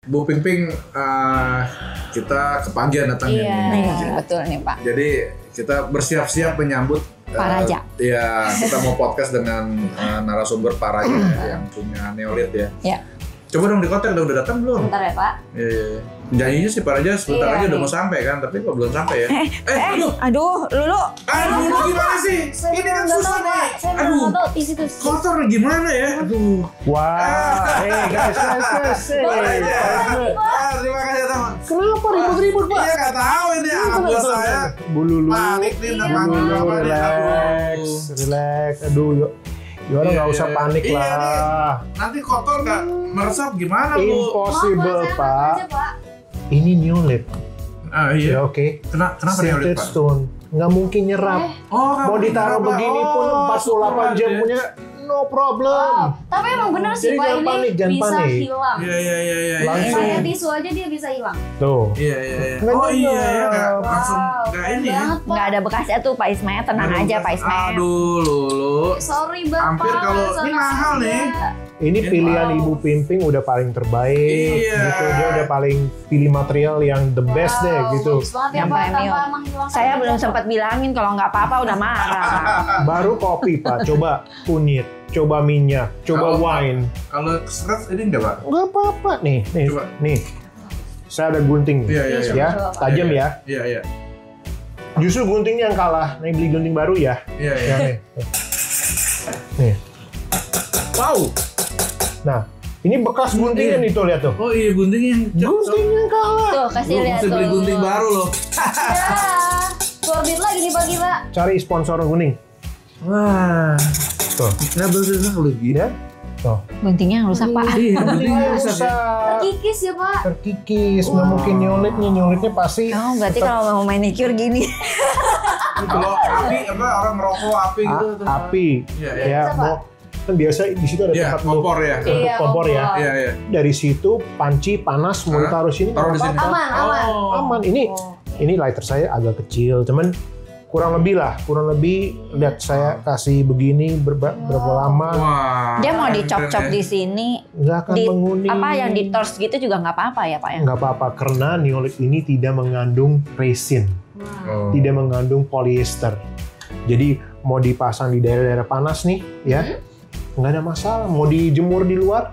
Bu Ping, kita kepagian datangnya nih. Betul nih Pak. Jadi kita bersiap-siap menyambut Pak Raja. Ya, kita mau podcast dengan narasumber Pak Raja yang punya Neolith ya. Ya. Coba dong di kontak, udah datang belum? Bentar ya Pak. Iya. Janjinya sih Pak Raja sebentar aja udah mau sampai kan, tapi kok belum sampai ya? Aduh, Lulu. Aduh, gimana sih? Ini kan susah nih. Aduh, kotor gimana ya? Aduh. Wah, guys. Terima kasih teman. Kenapa ribut-ribut Pak? Iya nggak tahu ini anak buah saya. Bulu Panik nih nama relax. Aduh, Yora nggak usah panik lah. Nanti kotor nggak meresap gimana Bu? Impossible Pak. Ini Neolith. Iya. Ya, oke. Kenapa Neolith Pak? Stone. Nggak mungkin nyerap. Mau ditaruh begini pun 48 jam punya no problem. Tapi emang benar sih Jadi Pak, jangan ini panik, jangan bisa panik. hilang. Iya. Langsung. Pakai tisu aja dia bisa hilang. Tuh. Iya. Nggak Oh iya juga. ya, nggak langsung nggak ini ya. Nggak ada bekasnya tuh Pak Ismail, tenang aja Pak Ismail. Aduh, Lulu. Sorry Bapak. Hampir kalau ini mahal nih. Ini pilihan Ibu Pimping udah paling terbaik, Iya. gitu. Dia udah paling pilih material yang the best deh, gitu. Bagus banget ya Yang Pak, premium. tanpa menghilangkan Saya belum jasa. sempat bilangin kalau nggak apa-apa udah marah. Baru kopi Pak, coba kunyit, coba minyak, coba Kalau- wine. Kalau seret ini enggak Pak? Nggak apa-apa nih. Coba. Nih. Saya ada gunting nih. Iya. Ya, tajam ya. Iya. Justru guntingnya yang kalah. Nih beli gunting baru ya. Iya. Ya, nih. Wow. Nah, ini bekas guntingnya nih tuh, lihat tuh. Oh iya guntingnya. Guntingnya kalah. Tuh kasih Lu lihat mesti tuh. beli gunting baru loh. Ya, keluar duit lagi nih pagi Pak. Cari sponsor gunting. Wah. Tuh. Nggak bisa kalau gini. Ya. Tuh. Guntingnya yang rusak Pak. Iya, guntingnya rusak. Rusak. Terkikis ya Pak. Terkikis. Nggak mungkin nyolitnya pasti. Oh, berarti kalau mau manicure gini. Kalau api orang ngerokok api gitu. Api. Iya. Ya, mau kan biasa di situ ada Iya, tempat kompor ya. untuk Iya, kompor ya. kompor. Iya. Dari situ panci panas mau ditaruh sini Taruh di nggak sini. apa-apa. Aman. Aman. Ini lighter saya agak kecil, cuman kurang lebih lihat saya kasih begini berapa lama Wah. Dia mau keren dicop-cop ya. di sini. nggak akan menguning. Apa yang di torch gitu juga nggak apa-apa ya Pak ya? Nggak apa-apa karena Neolith ini tidak mengandung resin, Oh. tidak mengandung polyester. Jadi mau dipasang di daerah-daerah panas nih, ya nggak ada masalah. Mau dijemur di luar,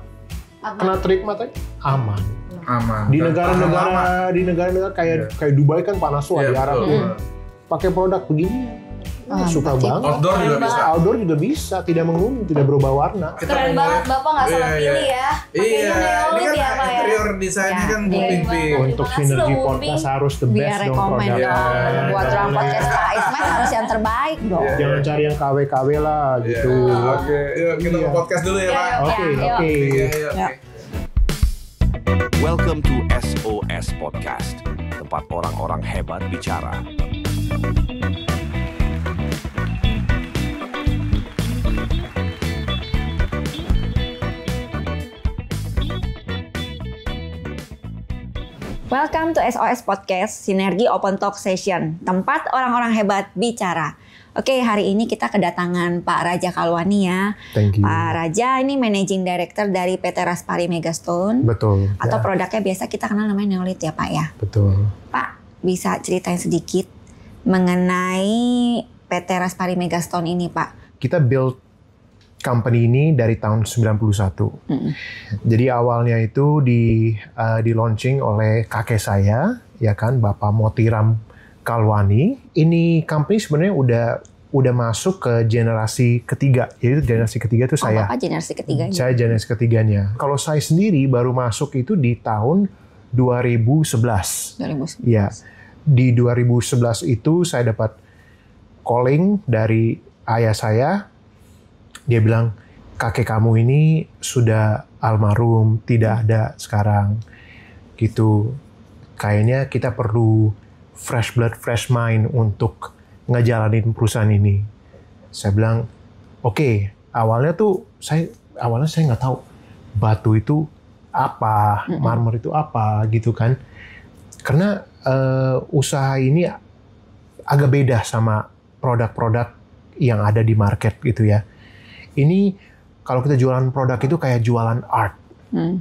kena terik matahari, aman. Aman. Di Dan tahan lama. negara-negara kayak Dubai kan panas tuh Iya, di Arab betul. tuh. Pakai produk begini. Suka berarti banget. Outdoor juga bisa. Outdoor juga bisa, tidak menguning, tidak berubah warna. Kita Keren mau banget mulai- Bapak nggak salah Iya, pilih ya. Iya, Pakainya ini Neolith kan ya Pak ya. interior desainnya Ya, kan iya. Ping. Untuk Makasih Synergy loh, Podcast harus the Biar best dong rekomen produknya. dong. Buat Nggak orang boleh. podcast Pak Ismail harus yang terbaik dong. Iya. Jangan cari yang KW-KW lah gitu. Oke, yuk kita Iya. ke podcast dulu ya Pak. Oke, Ya, oke. Iya, oke. Welcome to SOS Podcast, tempat orang-orang hebat bicara. Welcome to SOS Podcast, Sinergi Open Talk Session, tempat orang-orang hebat bicara. Oke, hari ini kita kedatangan Pak Raja Kalwani ya. Thank you. Pak Raja ini Managing Director dari PT Raspari Megastone. Betul. Atau ya, produknya biasa kita kenal namanya Neolith ya Pak ya. betul. Pak, bisa ceritain sedikit mengenai PT Raspari Megastone ini Pak? Kita build company ini dari tahun 91. Jadi awalnya itu di launching oleh kakek saya, ya kan, Bapak Motiram Kalwani. Ini company sebenarnya udah masuk ke generasi ketiga. Jadi generasi ketiga itu saya. Bapak generasi ketiganya. Saya generasi ketiganya. Kalau saya sendiri baru masuk itu di tahun 2011. 2011. Ya, di 2011 itu saya dapat calling dari ayah saya. Dia bilang, kakek kamu ini sudah almarhum, tidak ada sekarang. Gitu. Kayaknya kita perlu fresh blood, fresh mind untuk ngejalanin perusahaan ini. Saya bilang, oke. Awalnya saya nggak tahu batu itu apa, marmer itu apa, gitu kan. Karena usaha ini agak beda sama produk-produk yang ada di market gitu ya. Ini kalau kita jualan produk itu kayak jualan art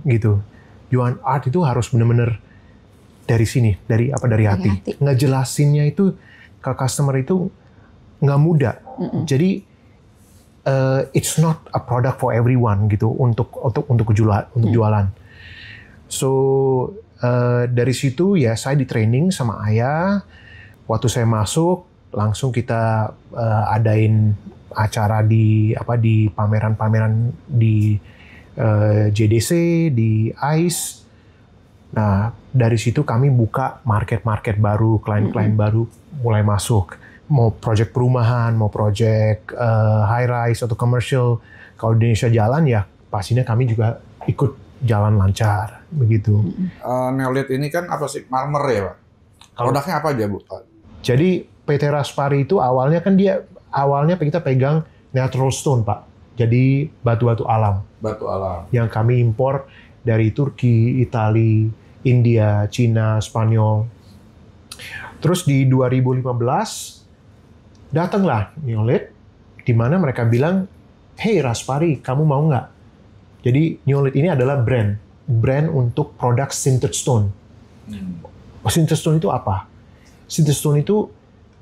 gitu. jualan art itu harus bener-bener dari sini, dari hati. Ngejelasinnya itu ke customer itu nggak mudah. Jadi it's not a product for everyone gitu untuk jualan. So dari situ ya saya di training sama ayah. Waktu saya masuk langsung kita adain acara di pameran-pameran di JDC, di ICE. Nah, dari situ kami buka market-market baru, klien-klien baru mulai masuk. Mau project perumahan, mau project high-rise atau commercial. Kalau di Indonesia jalan ya pastinya kami juga ikut jalan lancar, begitu. Neolith ini kan apa sih? Marmer ya, Pak? Produknya apa aja, Bu? Jadi PT Raspari itu awalnya kita pegang natural stone, Pak. Jadi batu-batu alam. Batu alam. Yang kami impor dari Turki, Italia, India, Cina, Spanyol. Terus di 2015 datanglah Neolith, di mana mereka bilang, "Hey Raspari, kamu mau nggak?" Jadi Neolith ini adalah brand untuk produk sintered stone. Sintered stone itu apa? Sintered stone itu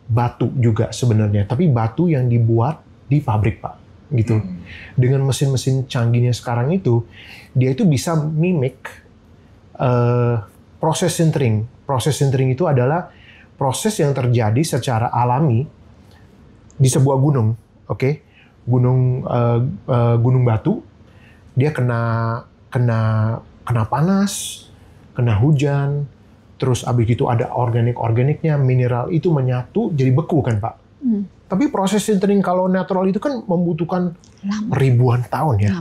batu juga sebenarnya, tapi batu yang dibuat di pabrik, Pak. Gitu. Dengan mesin-mesin canggihnya sekarang itu, dia itu bisa mimik proses sintering. Proses sintering itu adalah proses yang terjadi secara alami di sebuah gunung, oke? Gunung batu, dia kena panas, kena hujan, terus abis itu ada organiknya, mineral itu menyatu jadi beku kan, Pak? Tapi proses sintering kalau natural itu kan membutuhkan ribuan tahun ya.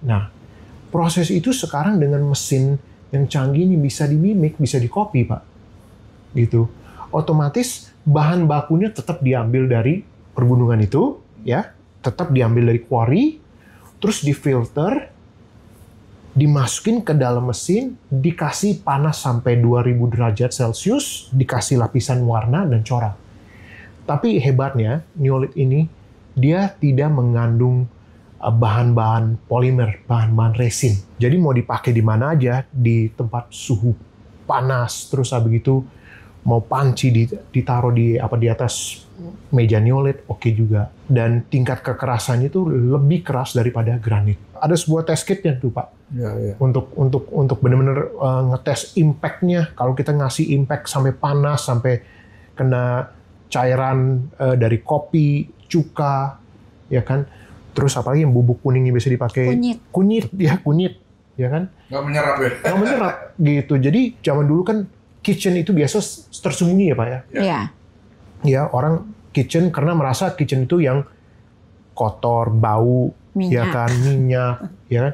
Nah, proses itu sekarang dengan mesin yang canggih ini bisa dimimik, bisa dikopi, Pak. Gitu. Otomatis bahan bakunya tetap diambil dari pergunungan itu, ya, tetap diambil dari quarry, terus difilter, dimasukin ke dalam mesin, dikasih panas sampai 2000 derajat Celcius, dikasih lapisan warna dan corak. Tapi hebatnya, Neolith ini, dia tidak mengandung bahan-bahan polimer, bahan-bahan resin. Jadi mau dipakai di mana aja, di tempat suhu panas, terus habis itu mau panci ditaruh di atas meja Neolith, oke juga. Dan tingkat kekerasannya itu lebih keras daripada granit. Ada sebuah test kitnya tuh, Pak. Ya. Untuk benar-benar ngetes impact-nya. Kalau kita ngasih impact sampai panas, sampai kena cairan dari kopi, cuka, ya kan. Terus apalagi yang bubuk kuningnya bisa dipakai kunyit, ya kan. Nggak menyerap ya? Nggak menyerap, gitu. Jadi zaman dulu kan kitchen itu biasa tersembunyi ya, Pak ya. Iya. Ya, orang kitchen karena merasa kitchen itu yang kotor, bau, ya kan, minyak, ya kan.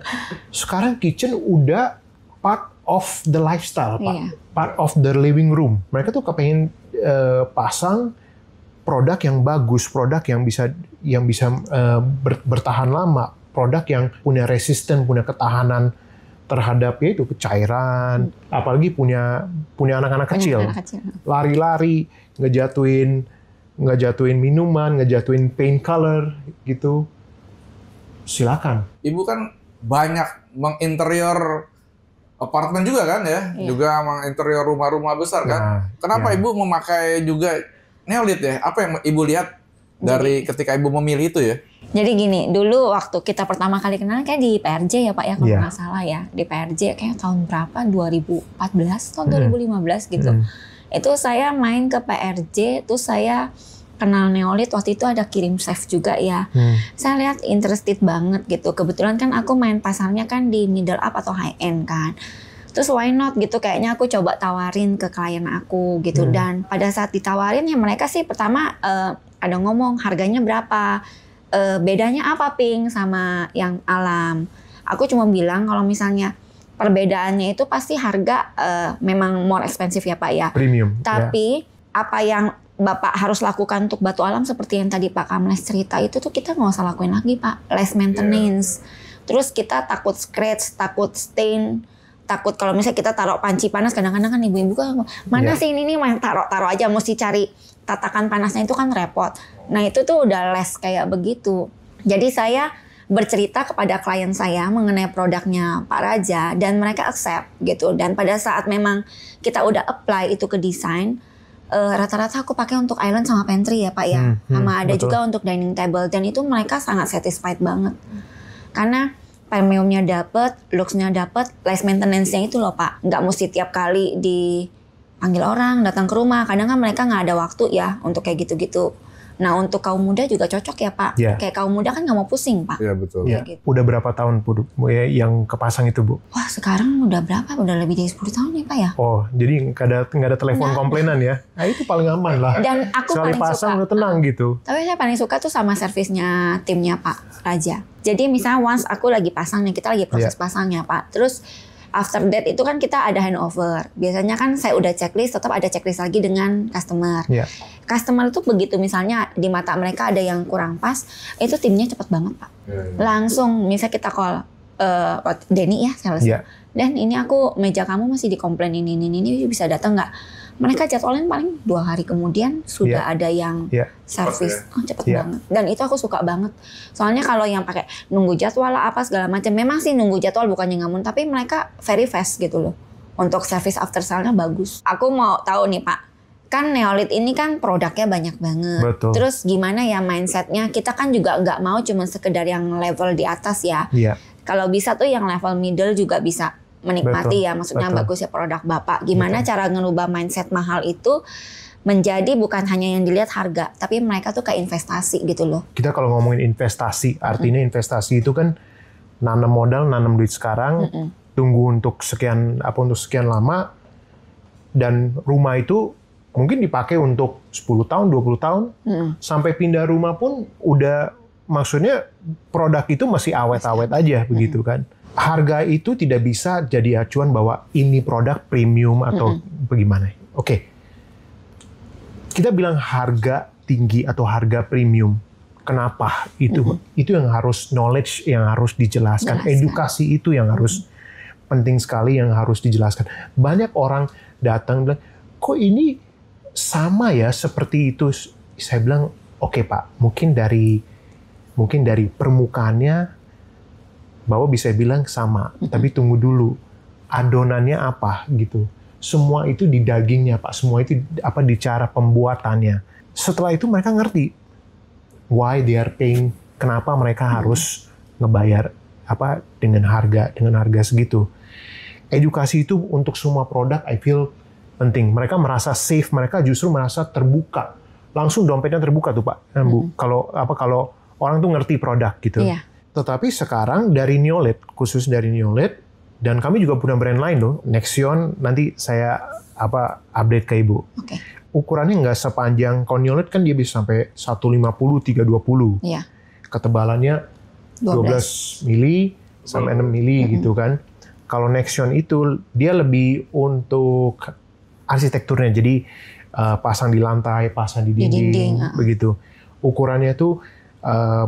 Sekarang kitchen udah part of the lifestyle, Pak. Iya. Part of the living room. Mereka tuh kepengen pasang produk yang bagus, produk yang bisa bertahan lama, produk yang punya resisten, punya ketahanan terhadap itu cairan, apalagi punya anak-anak kecil, lari-lari, ngejatuhin minuman, ngejatuhin paint color gitu. Silakan. Ibu kan banyak menginterior apartemen juga kan ya, juga menginterior rumah-rumah besar kan. Kenapa Ibu memakai juga Neolith ya? Apa yang Ibu lihat dari ketika Ibu memilih itu ya? Jadi gini, dulu waktu kita pertama kali kenal kayak di PRJ ya Pak ya, kalau nggak salah ya. Di PRJ kayak tahun berapa, 2014 atau 2015 gitu. Itu saya main ke PRJ, terus saya kenal Neolith, waktu itu ada kirim chef juga ya. Saya lihat interested banget gitu. Kebetulan kan aku main pasarnya kan di middle up atau high end kan. Terus why not gitu, kayaknya aku coba tawarin ke klien aku gitu. Dan pada saat ditawarin ya mereka sih pertama ada ngomong harganya berapa, bedanya apa Pink sama yang alam. Aku cuma bilang kalau misalnya perbedaannya itu pasti harga memang more expensive ya Pak ya. Premium. Tapi apa yang Bapak harus lakukan untuk batu alam seperti yang tadi Pak Kamles cerita itu tuh kita nggak usah lakuin lagi Pak. Less maintenance. Terus kita takut scratch, takut stain, takut kalau misalnya kita taruh panci panas, kadang-kadang kan ibu-ibu kan mana sih ini nih, taruh aja, mesti cari tatakan panasnya itu kan repot. Nah itu tuh udah less kayak begitu. Jadi saya bercerita kepada klien saya mengenai produknya Pak Raja dan mereka accept gitu. Dan pada saat memang kita udah apply itu ke desain, rata-rata aku pakai untuk island sama pantry ya Pak ya. Sama ada betul. juga untuk dining table dan itu mereka sangat satisfied banget. Karena premiumnya dapet, looks-nya dapet, less maintenance-nya itu loh Pak. Nggak mesti tiap kali dipanggil orang datang ke rumah. Kadang kan mereka nggak ada waktu ya untuk kayak gitu-gitu. Nah untuk kaum muda juga cocok ya Pak. Yeah. Kayak kaum muda kan nggak mau pusing Pak. Iya betul. Ya, Gitu. udah berapa tahun Bu yang kepasang itu Bu? Wah sekarang udah berapa? Udah lebih dari 10 tahun ya Pak ya. Oh, jadi nggak ada telepon Nggak. komplainan ya? Nah itu paling aman lah. Dan aku Sekali paling pasang suka. udah tenang gitu. Tapi saya paling suka tuh sama servisnya timnya Pak Raja. Jadi misalnya once aku lagi pasang nih, kita lagi proses pasangnya Pak. Terus after that itu kan kita ada handover. Biasanya kan saya udah checklist, tetap ada checklist lagi dengan customer. Iya. Customer itu begitu misalnya di mata mereka ada yang kurang pas, itu timnya cepet banget Pak. Langsung misalnya kita call Denny ya sales. Iya. Dan ini aku meja kamu masih dikomplain ini bisa datang nggak? Mereka jadwalin paling 2 hari kemudian sudah ada yang servis. Oh cepet banget. Dan itu aku suka banget. Soalnya kalau yang pakai nunggu jadwal lah apa segala macam, memang sih nunggu jadwal bukannya ngamun, tapi mereka very fast gitu loh. Untuk service after sale-nya bagus. Aku mau tahu nih Pak, kan Neolit ini kan produknya banyak banget. Betul. Terus gimana ya mindsetnya? Kita kan juga nggak mau cuma sekedar yang level di atas ya. Iya. Kalau bisa tuh yang level middle juga bisa menikmati ya, maksudnya bagus ya produk Bapak. Gimana cara ngerubah mindset mahal itu menjadi bukan hanya yang dilihat harga, tapi mereka tuh kayak investasi gitu loh. Kita kalau ngomongin investasi, artinya investasi itu kan nanam modal, nanam duit sekarang, tunggu untuk sekian lama, dan rumah itu mungkin dipakai untuk 10 tahun, 20 tahun, sampai pindah rumah pun udah, maksudnya produk itu masih awet-awet aja begitu kan. Harga itu tidak bisa jadi acuan bahwa ini produk premium atau bagaimana. Oke. Kita bilang harga tinggi atau harga premium. Kenapa? Itu yang harus knowledge yang harus dijelaskan. Edukasi itu yang harus penting sekali yang harus dijelaskan. Banyak orang datang bilang, "Kok ini sama ya seperti itu?" Saya bilang, "Oke, Pak, mungkin dari permukaannya bahwa bisa bilang sama, tapi tunggu dulu adonannya apa gitu. Semua itu di dagingnya Pak, semua itu apa di cara pembuatannya. Setelah itu mereka ngerti why they are paying, kenapa mereka harus ngebayar apa dengan harga segitu. Edukasi itu untuk semua produk I feel penting. Mereka merasa safe, mereka justru merasa terbuka. Langsung dompetnya terbuka tuh Pak, Bu. Kalau orang tuh ngerti produk gitu. Iya. Tetapi sekarang dari Neolit, khusus dari Neolit, dan kami juga punya brand lain loh, Nexion, nanti saya update ke Ibu. Oke. Ukurannya nggak sepanjang, kalau Neolit kan dia bisa sampai 150, 320. Iya. Ketebalannya 12 mili sampai 6 mili gitu kan. Kalau Nexion itu dia lebih untuk arsitekturnya, jadi pasang di lantai, pasang di dinding. Begitu. Ukurannya tuh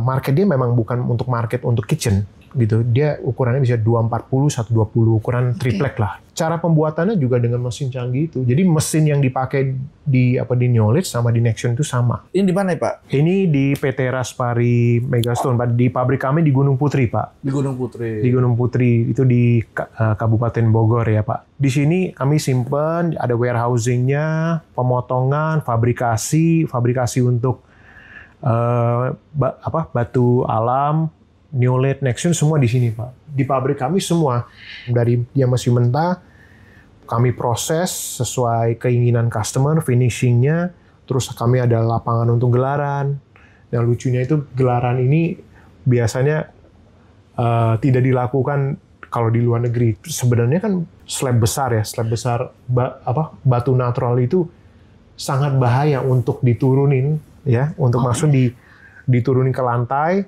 market dia memang bukan untuk market untuk kitchen gitu. Dia ukurannya bisa 240, 120, ukuran triplek lah. Cara pembuatannya juga dengan mesin canggih itu. Jadi mesin yang dipakai di Neolit sama di Nexion itu sama. Ini di mana Pak? Ini di PT Raspari Megastone, Pak. Di pabrik kami di Gunung Putri, Pak. Di Gunung Putri. Di Gunung Putri, itu di Kabupaten Bogor ya, Pak. Di sini kami simpen, ada warehousing-nya, pemotongan, fabrikasi untuk batu alam, Neolit, Nexion semua di sini Pak. Di pabrik kami semua dari dia masih mentah, kami proses sesuai keinginan customer, finishingnya, terus kami ada lapangan untuk gelaran. Dan lucunya itu gelaran ini biasanya tidak dilakukan kalau di luar negeri. Sebenarnya kan slab besar batu natural itu sangat bahaya untuk diturunin. Ya, untuk langsung diturunin ke lantai,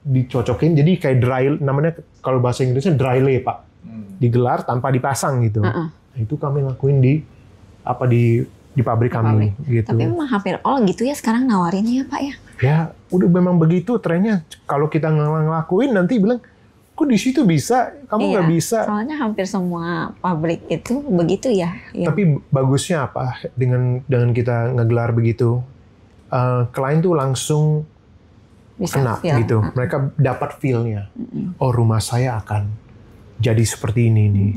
dicocokin, jadi kayak dry, namanya kalau bahasa Inggrisnya dry lay Pak, digelar tanpa dipasang gitu. Nah, itu kami lakuin di pabrik kami. Gitu. Tapi memang hampir all gitu ya sekarang nawarinnya ya Pak ya. Ya, udah memang begitu trennya. Kalau kita ngelakuin nanti bilang, kok di situ bisa, kamu nggak bisa. Soalnya hampir semua pabrik itu begitu ya. Tapi bagusnya apa dengan kita ngegelar begitu? Klien tuh langsung Bisa kena feel. gitu. Mereka dapat feel-nya. Oh, rumah saya akan jadi seperti ini nih.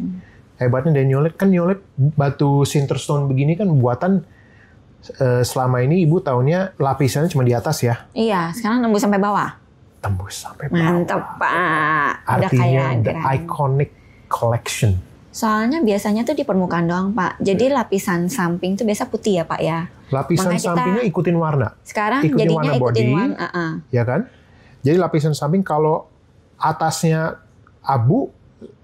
Hebatnya dari Neolith, kan Neolith batu Sinterstone begini kan buatan selama ini Ibu tahunya lapisannya cuma di atas ya. Iya, sekarang nembus sampai bawah. Tembus sampai bawah. Mantep Pak. Udah Artinya kayak the grand. iconic collection. Soalnya biasanya tuh di permukaan doang Pak. Jadi lapisan samping tuh biasa putih ya Pak ya. Lapisan Makanya kita- sampingnya ikutin warna. Sekarang Ikutin jadinya warna ikutin body. warna. Ya kan? Jadi lapisan samping kalau atasnya abu,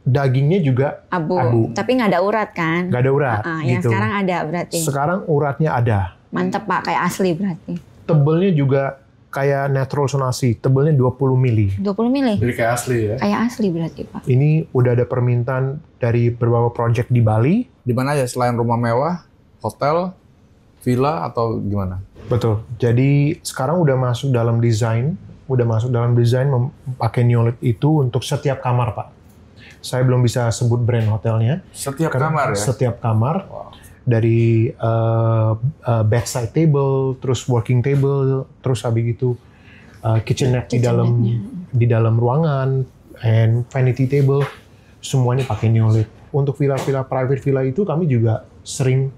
dagingnya juga Abu. Tapi nggak ada urat kan? nggak ada urat. Yang gitu. sekarang ada berarti. Sekarang uratnya ada. Mantep Pak, kayak asli berarti. Tebelnya juga kayak natural sonasi, tebelnya 20 mili. 20 mili. Jadi kayak asli ya. Kayak asli berarti Pak. Ini udah ada permintaan dari beberapa project di Bali. Di mana aja selain rumah mewah, hotel, villa atau gimana? Betul. Jadi sekarang udah masuk dalam desain, memakai Neolith itu untuk setiap kamar, Pak. Saya belum bisa sebut brand hotelnya. Setiap Karena kamar ya? Setiap kamar. Wow. Dari bedside table, terus working table, terus habis itu kitchenette di dalam ruangan, and vanity table, semuanya pakai Neolith. Untuk villa-villa private villa itu kami juga sering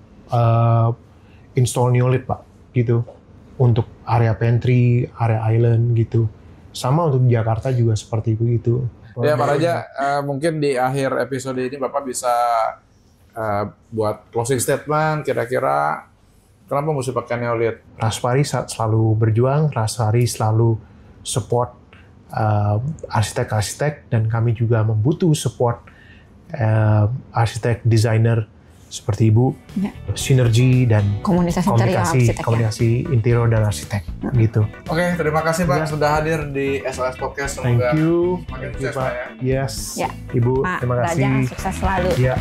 install Neolith, Pak, gitu. Untuk area pantry, area island gitu. Sama untuk Jakarta juga seperti itu. Ya Pak Raja, mungkin di akhir episode ini Bapak bisa buat closing statement, kira-kira kenapa mesti pakai Neolith? Raspberry selalu berjuang, Raspberry selalu support arsitek-arsitek, dan kami juga membutuh support arsitek, desainer seperti Ibu, Ya. sinergi dan Komunikasi interior dan arsitek gitu. Oke, terima kasih Pak Ya. sudah hadir di SOS Podcast. Thank Semoga you, makin Thank you, sukses Pak. Pak ya. Yes, Ya. Ibu, Pak terima Raja kasih. sukses selalu. Ya.